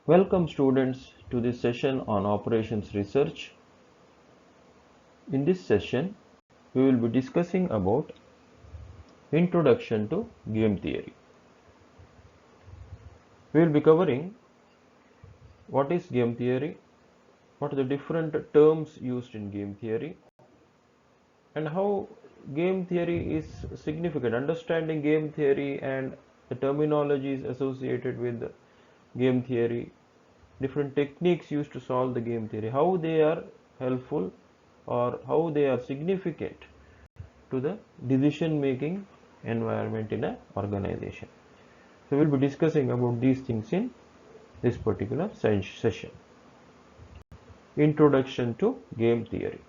Welcome students to this session on operations research. In this session, we will be discussing about introduction to game theory. We will be covering what is game theory, what are the different terms used in game theory, and how game theory is significant. Understanding game theory and the terminologies associated with game theory, different techniques used to solve the game theory, how they are helpful or how they are significant to the decision making environment in an organization. So we'll be discussing about these things in this particular session. Introduction to game theory.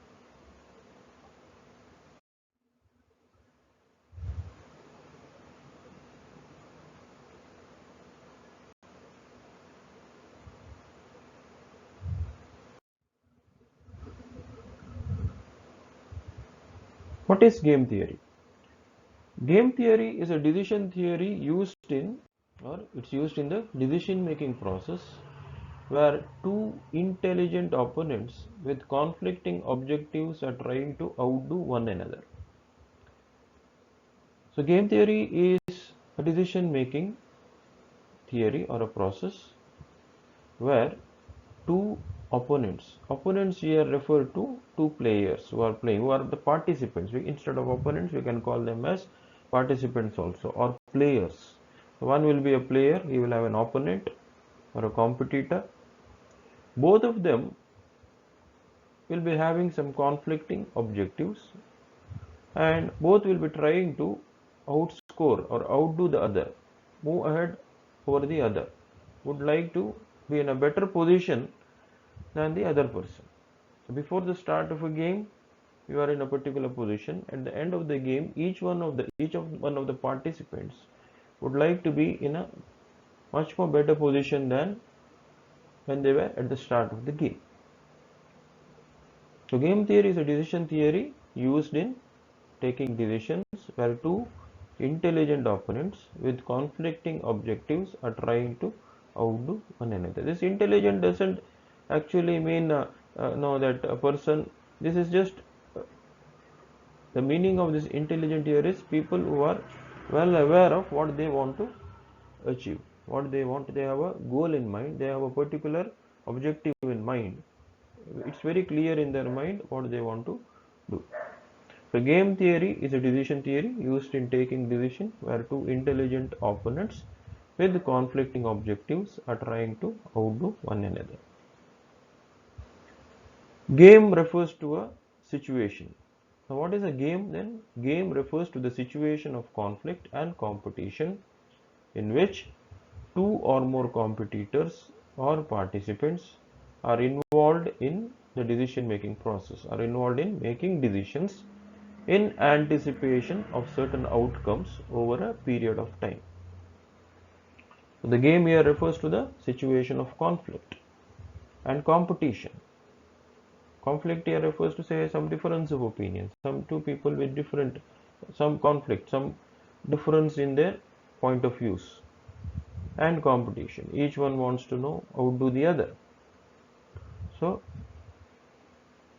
What is game theory? Game theory is a decision theory used in the decision making process where two intelligent opponents with conflicting objectives are trying to outdo one another. So game theory is a decision making theory or a process where two opponents here refer to two players who are playing, who are the participants. Instead of opponents, we can call them as participants also, or players. One will be a player, he will have an opponent or a competitor. Both of them will be having some conflicting objectives and both will be trying to outscore or outdo the other, move ahead over the other, would like to be in a better position than the other person. So before the start of a game, you are in a particular position. At the end of the game, each one of the participants would like to be in a much more better position than when they were at the start of the game. So game theory is a decision theory used in taking decisions where two intelligent opponents with conflicting objectives are trying to outdo one another. This intelligent doesn't actually mean no that a person, this is just the meaning of this intelligent here is people who are well aware of what they want to achieve, what they want. They have a goal in mind, they have a particular objective in mind. It's very clear in their mind what they want to do. So game theory is a decision theory used in taking decision where two intelligent opponents with conflicting objectives are trying to outdo one another. Game refers to a situation. Now what is a game then? Game refers to the situation of conflict and competition in which two or more competitors or participants are involved in the decision making process, are involved in making decisions in anticipation of certain outcomes over a period of time. So the game here refers to the situation of conflict and competition. Conflict here refers to say some difference of opinion, some two people with different, some conflict, some difference in their point of views, and competition. Each one wants to know outdo the other. So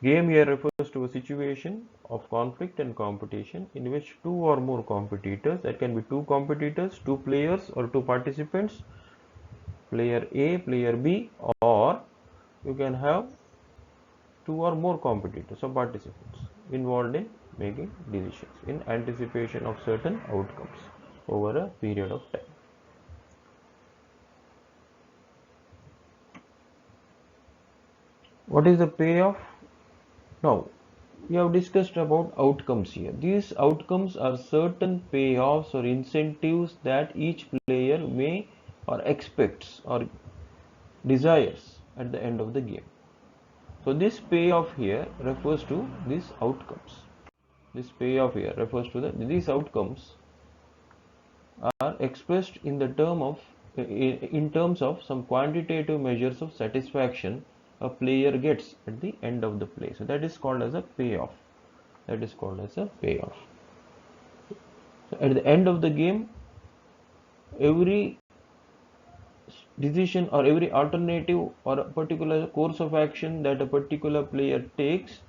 game here refers to a situation of conflict and competition in which two or more competitors, that can be two competitors, two players or two participants, player A, player B, or you can have two or more competitors or participants involved in making decisions in anticipation of certain outcomes over a period of time. What is the payoff? Now, We have discussed about outcomes here. These outcomes are certain payoffs or incentives that each player may or expects or desires at the end of the game. So this payoff here refers to these outcomes. This payoff here refers to these outcomes are expressed in the term of in terms of some quantitative measures of satisfaction a player gets at the end of the play. So that is called as a payoff. That is called as a payoff. So at the end of the game, every decision or every alternative or a particular course of action that a particular player takes,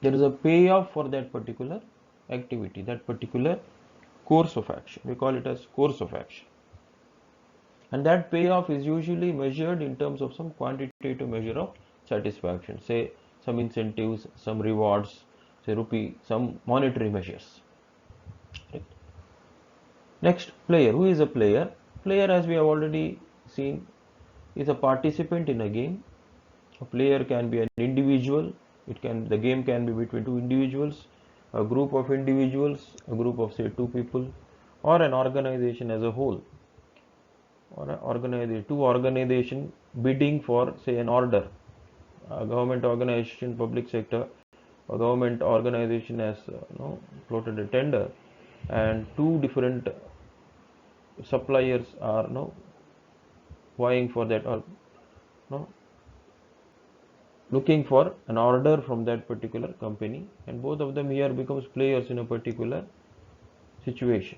there is a payoff for that particular activity, that particular course of action. We call it as course of action. And that payoff is usually measured in terms of some quantitative measure of satisfaction, say some incentives, some rewards, say rupee, some monetary measures. Right. Next, player. Who is a player? Player, as we have already seen, is a participant in a game. A player can be an individual. The game can be between two individuals, a group of individuals, a group of say two people, or an organization as a whole, or two organization bidding for say an order. A government organization, public sector, a government organization has floated a tender, and two different suppliers are vying for that, or no looking for an order from that particular company, and both of them here becomes players in a particular situation.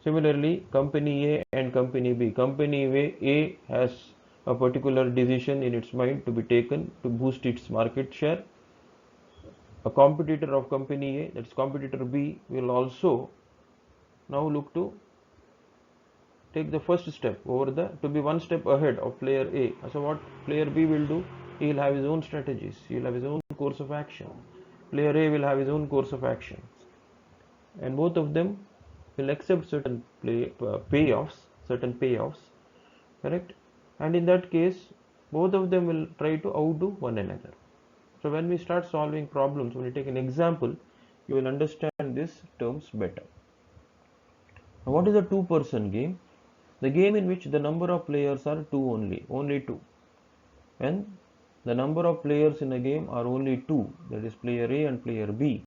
Similarly, company A and company B. Company A has a particular decision in its mind to be taken to boost its market share. A competitor of company A, that's competitor B, will also now look to take the first step to be one step ahead of player A. So what player B will do? He will have his own strategies. He will have his own course of action. Player A will have his own course of action, and both of them will accept certain payoffs, correct? And in that case, both of them will try to outdo one another. So when we start solving problems, when you take an example, you will understand these terms better. Now, what is a two-person game? The game in which the number of players are only two. When the number of players in a game are only two, that is player A and player B,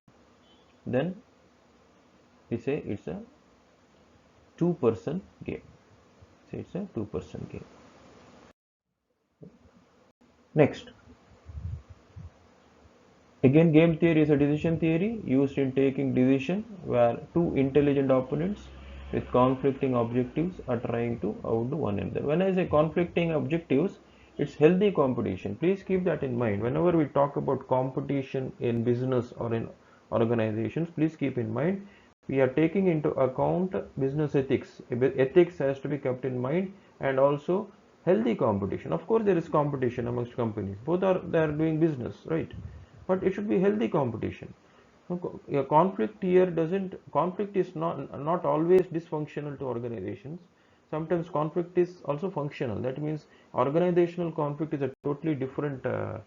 then we say it's a two-person game. Say it's a two-person game. Next, again, game theory is a decision theory used in taking decision where two intelligent opponents with conflicting objectives are trying to outdo one another. When I say conflicting objectives, it's healthy competition. Please keep that in mind. Whenever we talk about competition in business or in organizations, please keep in mind we are taking into account business ethics. Ethics has to be kept in mind, and also healthy competition. Of course, there is competition amongst companies. Both are doing business, right? But it should be healthy competition. A conflict here conflict is not always dysfunctional to organizations. Sometimes conflict is also functional. That means organizational conflict is a totally different uh,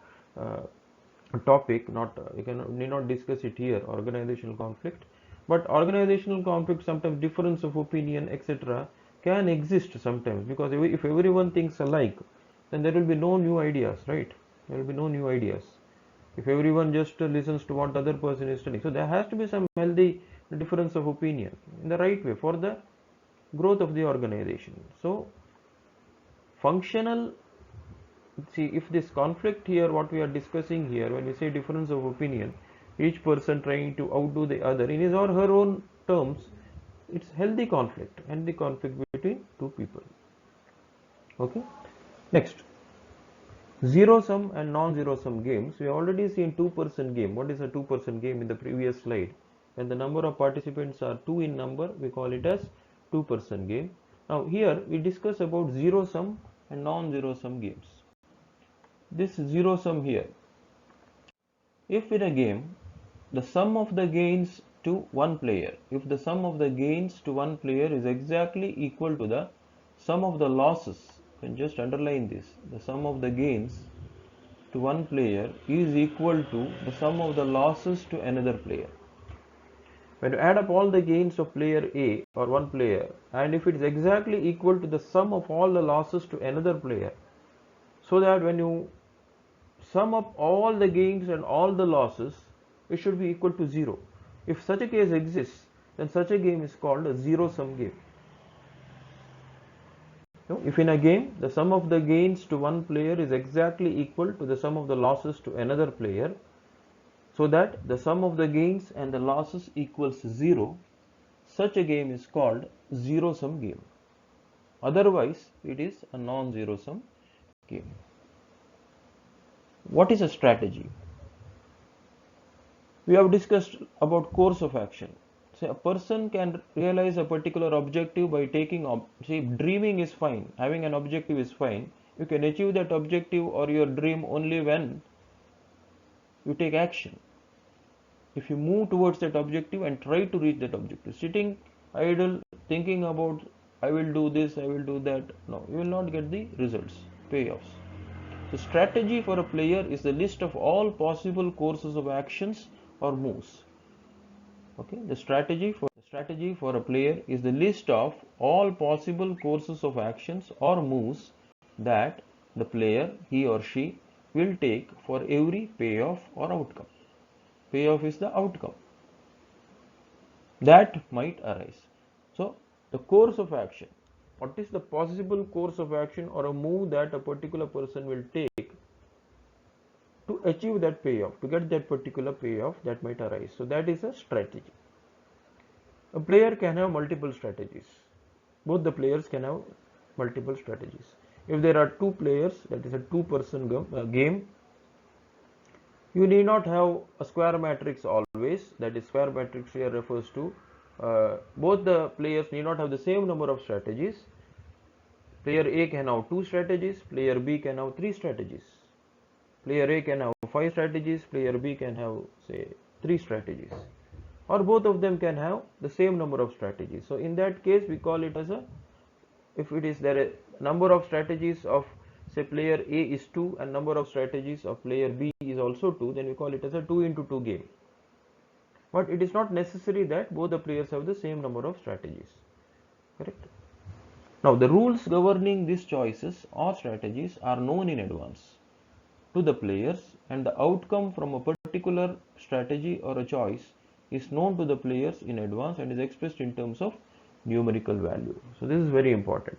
topic. Need not discuss it here. Organizational conflict, but organizational conflict, sometimes difference of opinion, etc., can exist sometimes, because if everyone thinks alike, then there will be no new ideas, right? There will be no new ideas if everyone just listens to what the other person is telling. So there has to be some healthy difference of opinion in the right way for the growth of the organization. So functional, see, if this conflict here, what we are discussing here, when we say difference of opinion, each person trying to outdo the other in his or her own terms, it's healthy conflict between two people. Okay, next, zero sum and non-zero sum games. We have already seen two-person game. What is a two-person game in the previous slide? When the number of participants are two in number, we call it as two-person game. Now here we discuss about zero sum and non-zero sum games. This zero sum here, if in a game the sum of the gains to one player, if the sum of the gains to one player is exactly equal to the sum of the losses, you can just underline this, the sum of the gains to one player is equal to the sum of the losses to another player. When you add up all the gains of player A or one player, and if it is exactly equal to the sum of all the losses to another player, so that when you sum up all the gains and all the losses, it should be equal to 0. If such a case exists, then such a game is called a zero-sum game. If in a game the sum of the gains to one player is exactly equal to the sum of the losses to another player, so that the sum of the gains and the losses equals 0, such a game is called zero-sum game. Otherwise, it is a non-zero-sum game. What is a strategy? We have discussed about course of action. Say a person can realize a particular objective by taking, say dreaming is fine, having an objective is fine. You can achieve that objective or your dream only when you take action. If you move towards that objective and try to reach that objective, sitting idle thinking about I will do this, I will do that, no, you will not get the results, payoffs. So strategy for a player is the list of all possible courses of actions or moves. Okay, the strategy for a player is the list of all possible courses of actions or moves that the player, he or she, will take for every payoff or outcome. Payoff is the outcome that might arise. So the course of action, what is the possible course of action or a move that a particular person will take to achieve that payoff, to get that particular payoff that might arise. So that is a strategy. A player can have multiple strategies. Both the players can have multiple strategies. If there are two players, that is a two-person game, you need not have a square matrix always. That is, square matrix here refers to both the players need not have the same number of strategies. Player A can have 2 strategies, player B can have 3 strategies. Player A can have 5 strategies, player B can have, say, 3 strategies. Or both of them can have the same number of strategies. So in that case, we call it as a, if it is there a number of strategies of, say, player A is 2 and number of strategies of player B is also 2, then we call it as a 2 into 2 game. But it is not necessary that both the players have the same number of strategies. Correct? Now the rules governing these choices or strategies are known in advance to the players, and the outcome from a particular strategy or a choice is known to the players in advance and is expressed in terms of numerical value. So this is very important.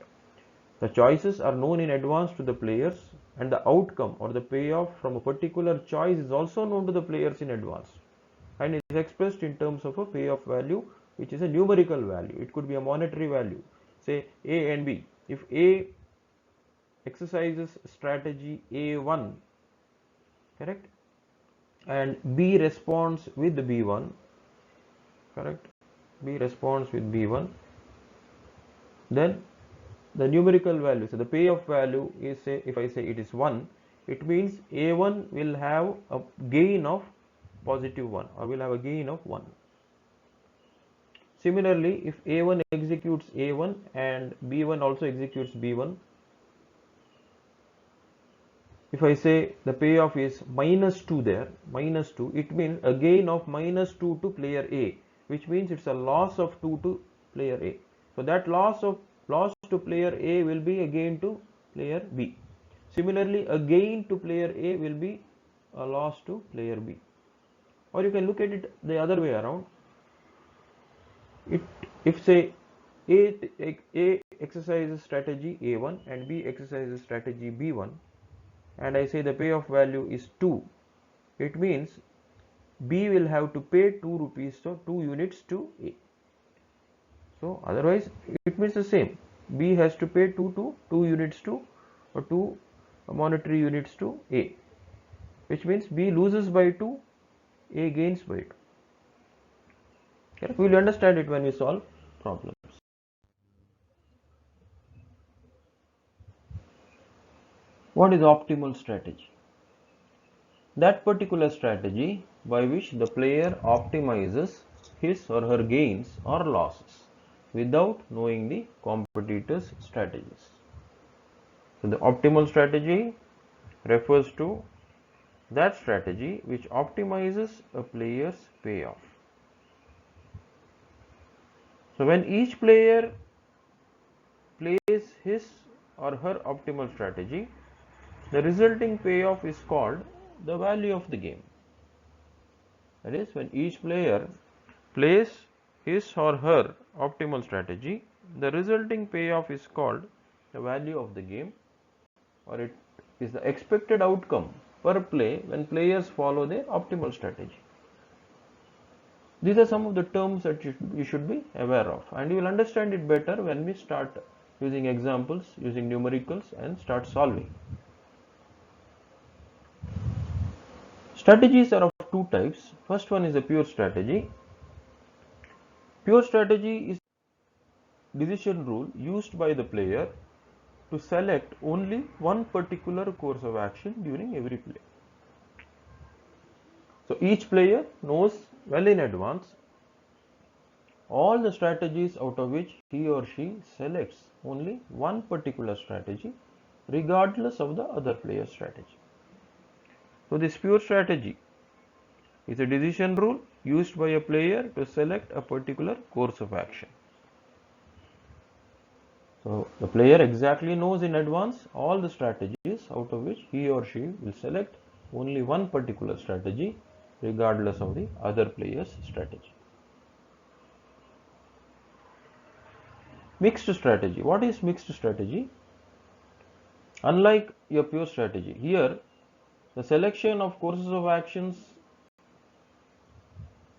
The choices are known in advance to the players, and the outcome or the payoff from a particular choice is also known to the players in advance and is expressed in terms of a payoff value, which is a numerical value. It could be a monetary value, say A and B. If A exercises strategy A1, correct, and B responds with B1, correct, B responds with B1, then the numerical value, so the payoff value is, say, if I say it is 1, it means A1 will have a gain of positive 1 or will have a gain of 1. Similarly, if A1 executes A1 and B1 also executes B1, if I say the payoff is minus 2 there, minus 2, it means a gain of minus 2 to player A, which means it's a loss of 2 to player A. So that loss to player A will be a gain to player B. Similarly, a gain to player A will be a loss to player B. Or you can look at it the other way around. If say A exercises strategy A1 and B exercises strategy B1, and I say the payoff value is 2, it means B will have to pay 2 rupees, so 2 units to A. So otherwise it means the same. B has to pay 2 units to, or 2 monetary units to A, which means B loses by 2, A gains by 2. Okay? We will understand it when we solve problems. What is optimal strategy? That particular strategy by which the player optimizes his or her gains or losses without knowing the competitor's strategies. So the optimal strategy refers to that strategy which optimizes a player's payoff. So when each player plays his or her optimal strategy, the resulting payoff is called the value of the game. That is, when each player plays his or her optimal strategy, the resulting payoff is called the value of the game, or it is the expected outcome per play when players follow their optimal strategy. These are some of the terms that you should be aware of, and you will understand it better when we start using examples, using numericals, and start solving. Strategies are of two types. First one is a pure strategy. Pure strategy is decision rule used by the player to select only one particular course of action during every play. So each player knows well in advance all the strategies out of which he or she selects only one particular strategy regardless of the other player's strategy. So this pure strategy is a decision rule used by a player to select a particular course of action. So the player exactly knows in advance all the strategies out of which he or she will select only one particular strategy regardless of the other player's strategy. Mixed strategy. What is mixed strategy? Unlike your pure strategy, here the selection of courses of actions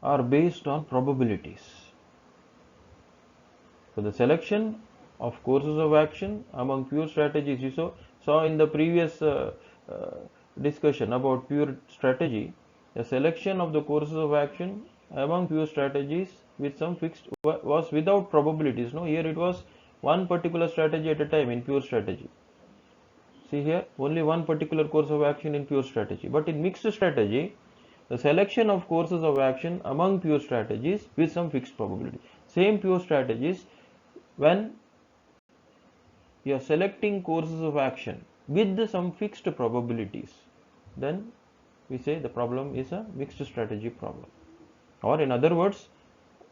are based on probabilities. So the selection of courses of action among pure strategies, you saw in the previous discussion about pure strategy, the selection of the courses of action among pure strategies with some fixed was without probabilities. No, here it was one particular strategy at a time in pure strategy. See here, only one particular course of action in pure strategy. But in mixed strategy, the selection of courses of action among pure strategies with some fixed probability. Same pure strategies, when you are selecting courses of action with some fixed probabilities, then we say the problem is a mixed strategy problem. Or in other words,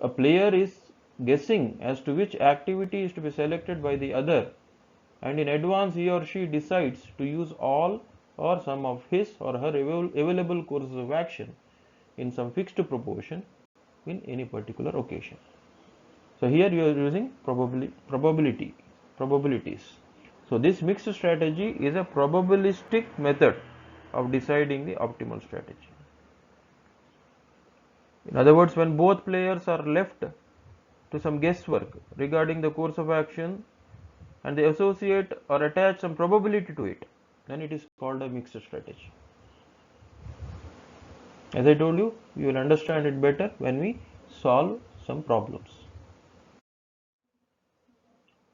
a player is guessing as to which activity is to be selected by the other, and in advance he or she decides to use all or some of his or her available courses of action in some fixed proportion in any particular occasion. So here you are using probabilities. So this mixed strategy is a probabilistic method of deciding the optimal strategy. In other words, when both players are left to some guesswork regarding the course of action and they associate or attach some probability to it, then it is called a mixed strategy. As I told you, you will understand it better when we solve some problems.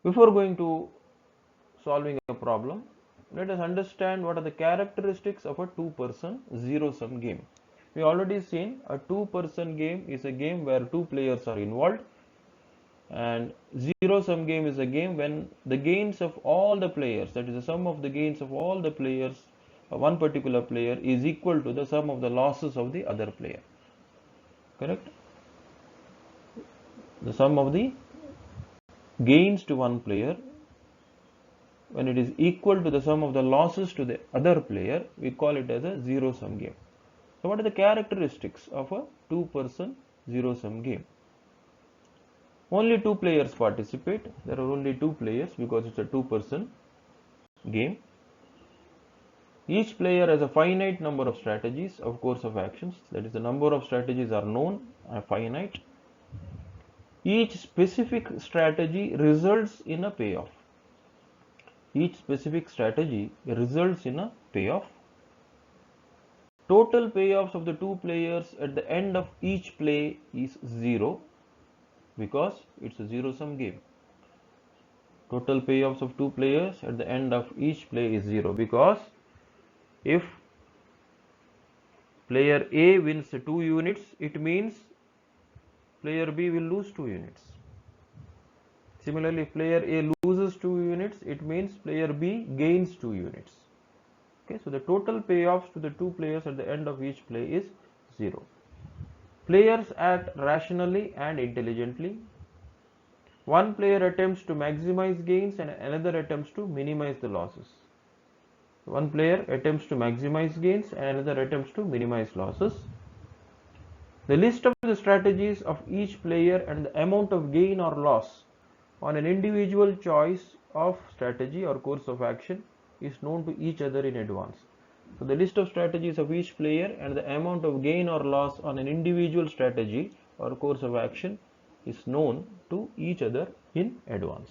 Before going to solving a problem, let us understand what are the characteristics of a two-person zero-sum game. We already seen a two-person game is a game where two players are involved, and zero-sum game is a game when the gains of all the players, that is the sum of the gains of all the players of one particular player, is equal to the sum of the losses of the other player. Correct? The sum of the gains to one player, when it is equal to the sum of the losses to the other player, we call it as a zero-sum game. So what are the characteristics of a two-person zero-sum game? Only two players participate. There are only two players because it's a two-person game. Each player has a finite number of strategies of course of actions. That is, the number of strategies are known, are finite. Each specific strategy results in a payoff. Each specific strategy results in a payoff. Total payoffs of the two players at the end of each play is 0 because it's a zero-sum game. Total payoffs of two players at the end of each play is 0 because if player A wins 2 units, it means player B will lose 2 units. Similarly, if player A loses 2 units, it means player B gains 2 units. Okay, so the total payoffs to the two players at the end of each play is 0. Players act rationally and intelligently. One player attempts to maximize gains and another attempts to minimize the losses. One player attempts to maximize gains and another attempts to minimize losses. The list of the strategies of each player and the amount of gain or loss on an individual choice of strategy or course of action is known to each other in advance. So the list of strategies of each player and the amount of gain or loss on an individual strategy or course of action is known to each other in advance.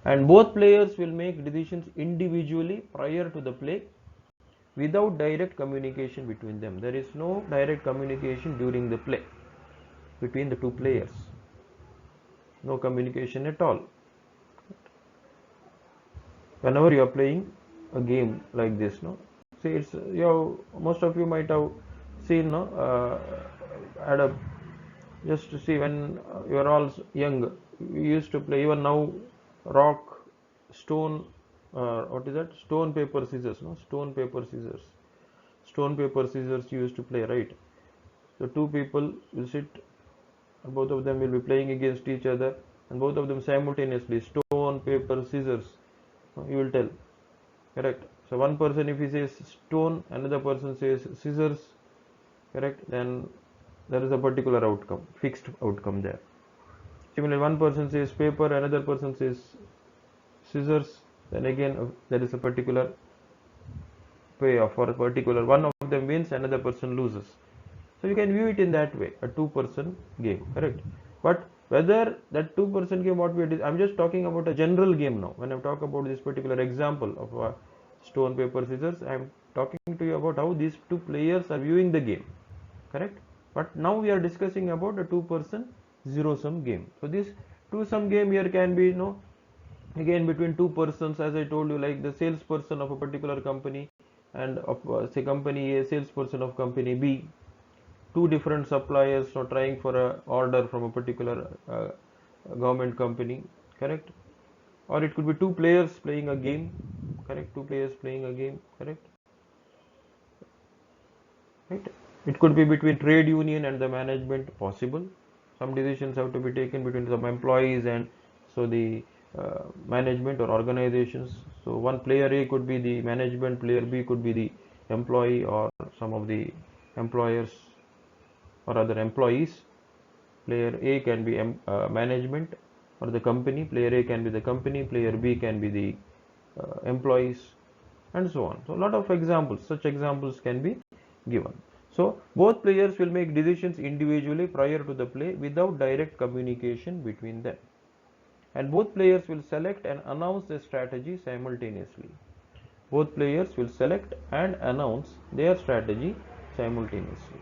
And both players will make decisions individually prior to the play without direct communication between them. There is no direct communication during the play between the two players. No communication at all. Whenever you are playing a game like this, no, see, it's most of you might have seen, no, add up. Just to see, when you are all young, we used to play. Even now, rock, stone, what is that? Stone, paper, scissors. No, stone, paper, scissors. Stone, paper, scissors. You used to play, right? So two people will sit, and both of them will be playing against each other, and both of them simultaneously, stone, paper, scissors. You will tell, correct? So one person, if he says stone, another person says scissors, correct? Then there is a particular outcome, fixed outcome there. Similarly, one person says paper, another person says scissors, then again there is a particular payoff, or a particular one of them wins, another person loses. So you can view it in that way, a two-person game, correct? But whether that two-person game, what we did, I'm just talking about a general game now. When I talk about this particular example of stone, paper, scissors, I'm talking to you about how these two players are viewing the game, correct? But now we are discussing about a two-person zero-sum game. So this two-sum game here can be, again between two persons, as I told you, like the salesperson of a particular company and of say company A, salesperson of company B. Two different suppliers are trying for a order from a particular government company, correct? Or it could be two players playing a game, correct? Two players playing a game, correct? Right? It could be between trade union and the management, possible. Some decisions have to be taken between some employees and so the management or organizations. So one player A could be the management, player B could be the employee or some of the employers or other employees. Player A can be management or the company, player A can be the company, player B can be the employees, and so on. So a lot of examples, such examples can be given. So both players will make decisions individually prior to the play without direct communication between them. And both players will select and announce their strategy simultaneously. Both players will select and announce their strategy simultaneously.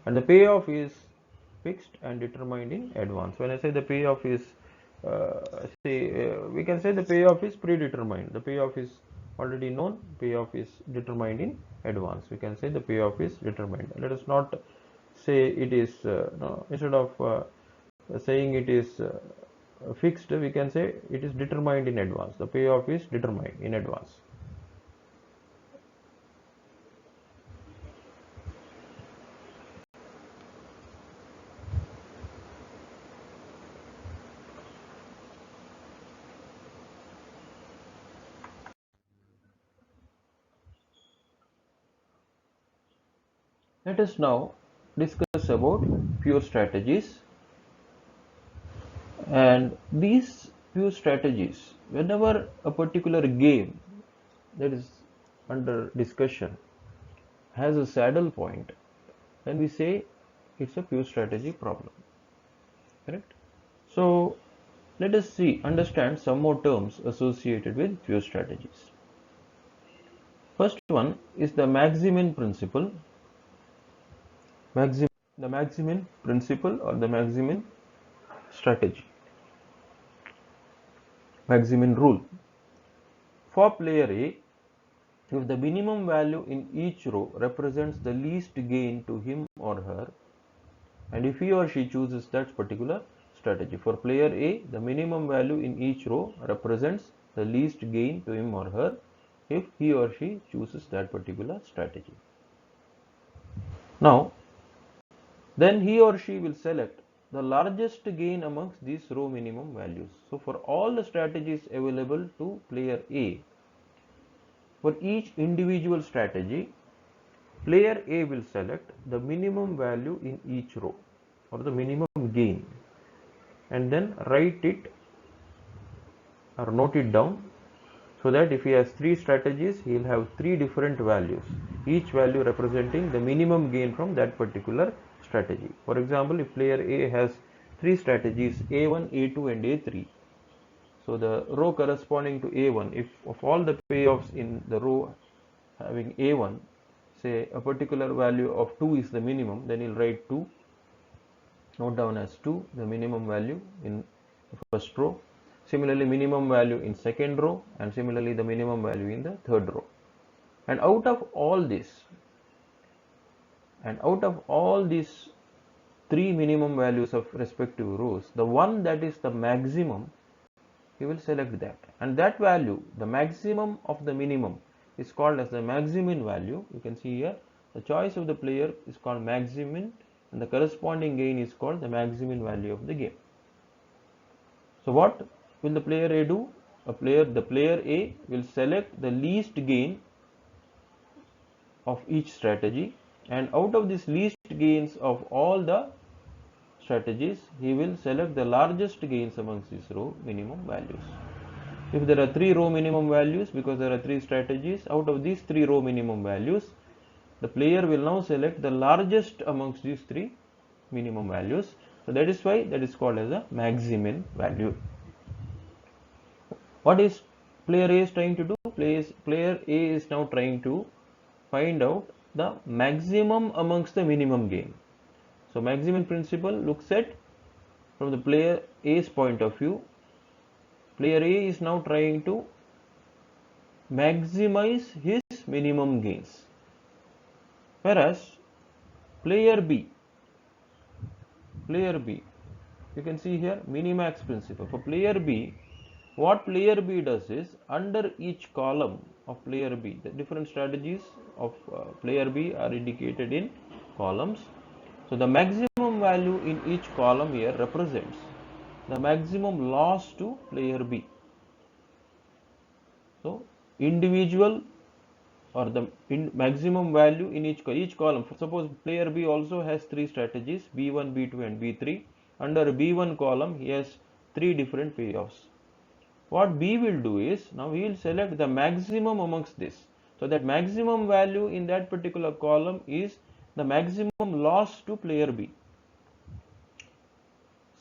And the payoff is fixed and determined in advance. When I say the payoff is, we can say the payoff is predetermined. The payoff is already known. Payoff is determined in advance. We can say the payoff is determined. Let us not say it is no, instead of saying it is fixed, we can say it is determined in advance. The payoff is determined in advance. Let us now discuss about pure strategies. And these pure strategies, whenever a particular game that is under discussion has a saddle point, then we say it's a pure strategy problem. Correct? So let us understand some more terms associated with pure strategies. First one is the Maximin principle. The Maximin principle or the Maximin strategy. Maximin rule. For player A, if the minimum value in each row represents the least gain to him or her, and if he or she chooses that particular strategy. For player A, the minimum value in each row represents the least gain to him or her, if he or she chooses that particular strategy. Now, then he or she will select the largest gain amongst these row minimum values. So for all the strategies available to player A, for each individual strategy, player A will select the minimum value in each row or the minimum gain and then write it or note it down, so that if he has 3 strategies, he will have 3 different values, each value representing the minimum gain from that particular strategy. For example, if player A has 3 strategies, A1, A2 and A3, so the row corresponding to A1, if of all the payoffs in the row having A1, say a particular value of 2 is the minimum, then he'll write 2, note down as 2, the minimum value in the first row. Similarly, minimum value in second row, and similarly the minimum value in the third row. And out of all these 3 minimum values of respective rows, the one that is the maximum, he will select that, and that value, the maximum of the minimum, is called as the maximin value. You can see here the choice of the player is called maximin, and the corresponding gain is called the maximin value of the game. So what will the player A do? The player A will select the least gain of each strategy, and out of this least gains of all the strategies, he will select the largest gains amongst these row minimum values. If there are 3 row minimum values, because there are 3 strategies, out of these 3 row minimum values, the player will now select the largest amongst these 3 minimum values. So that is why that is called as a maximin value. What is player A is trying to do? Player A is now trying to find out the maximum amongst the minimum gain. So maximin principle looks at from the player A's point of view. Player A is now trying to maximize his minimum gains, whereas player B, you can see here minimax principle. For player B, what player B does is, under each column of player B, the different strategies of player B are indicated in columns. So the maximum value in each column here represents the maximum loss to player B. So individual or the maximum value in each column. Suppose player B also has 3 strategies, B1, B2 and B3. Under B1 column, he has 3 different payoffs. What B will do is, now he will select the maximum amongst this. So that maximum value in that particular column is the maximum loss to player B.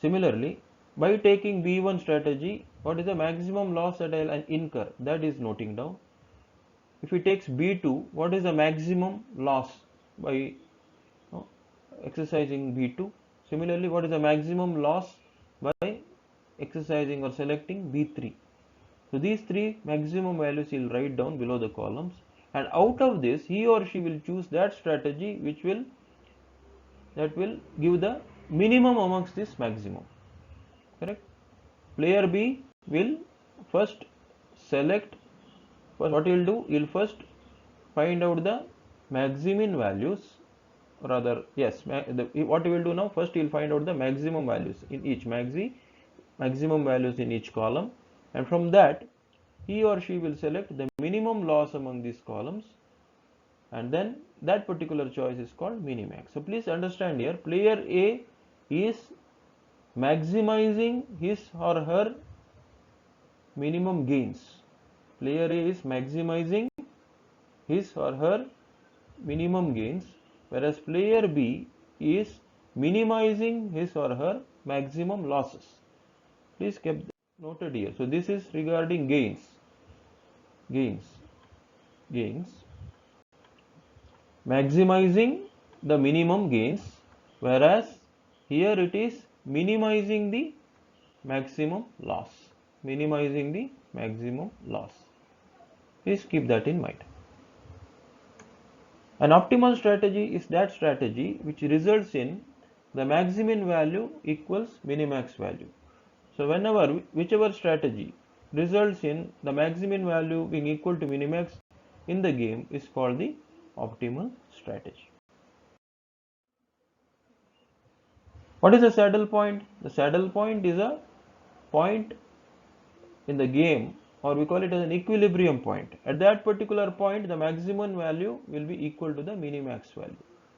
Similarly, by taking B1 strategy, what is the maximum loss that I will incur? That is noting down. If he takes B2, what is the maximum loss by exercising B2? Similarly, what is the maximum loss by exercising or selecting B3? So these 3 maximum values he will write down below the columns, and out of this he or she will choose that strategy which will give the minimum amongst this maximum. Correct? Player B will first select. What he will do? He will first find out the maximin values, rather yes. What he will do now? First he will find out the maximum values in each maximum values in each column, and from that he or she will select the minimum loss among these columns, and then that particular choice is called minimax. So please understand here, player A is maximizing his or her minimum gains. Player A is maximizing his or her minimum gains, whereas player B is minimizing his or her maximum losses. Please keep noted here. So this is regarding gains. Maximizing the minimum gains, whereas here it is minimizing the maximum loss. Please keep that in mind. An optimal strategy is that strategy which results in the maximin value equals minimax value. So whichever strategy results in the maximum value being equal to minimax in the game is called the optimal strategy. What is a saddle point? The saddle point is a point in the game, or we call it as an equilibrium point. At that particular point, the maximum value will be equal to the minimax value.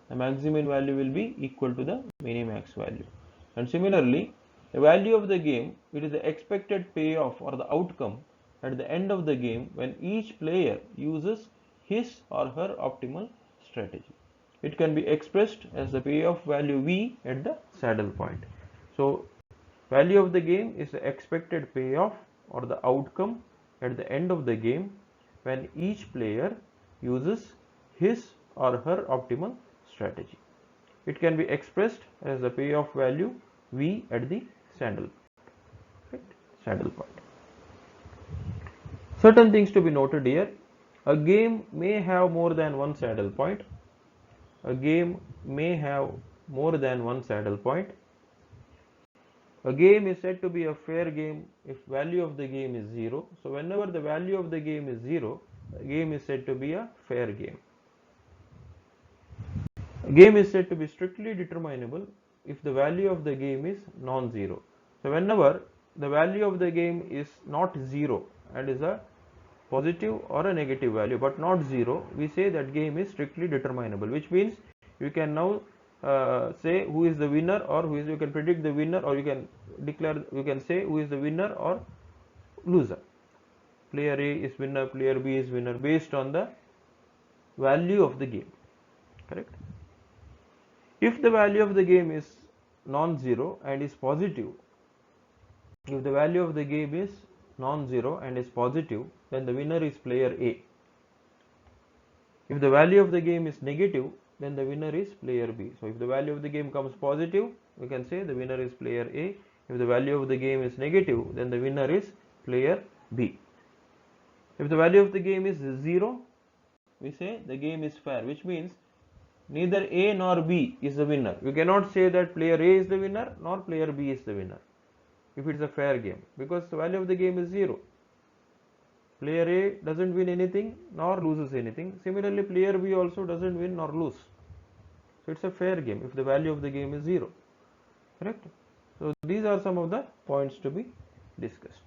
The maximum value will be equal to the minimax value. And similarly, the value of the game, it is the expected payoff or the outcome at the end of the game when each player uses his or her optimal strategy. It can be expressed as the payoff value V at the saddle point. So, value of the game is the expected payoff or the outcome at the end of the game when each player uses his or her optimal strategy. It can be expressed as the payoff value V at the saddle point. Certain things to be noted here. A game may have more than one saddle point. A game may have more than one saddle point. A game is said to be a fair game if value of the game is 0. So whenever the value of the game is 0, the game is said to be a fair game. A game is said to be strictly determinable if the value of the game is non-zero. So whenever the value of the game is not 0 and is a positive or a negative value but not 0, we say that game is strictly determinable, which means you can now say who is the winner, or you can predict the winner, or you can say who is the winner or loser. Player A is winner, player B is winner based on the value of the game. Correct? If the value of the game is non-zero and is positive, if the value of the game is non-zero and is positive, then the winner is player A. If the value of the game is negative, then the winner is player B. So if the value of the game comes positive, we can say the winner is player A. If the value of the game is negative, then the winner is player B. If the value of the game is 0, we say the game is fair, which means neither A nor B is the winner. You cannot say that player A is the winner nor player B is the winner if it's a fair game, because the value of the game is 0. Player A doesn't win anything nor loses anything. Similarly, player B also doesn't win nor lose. So it's a fair game if the value of the game is 0. Correct? So these are some of the points to be discussed.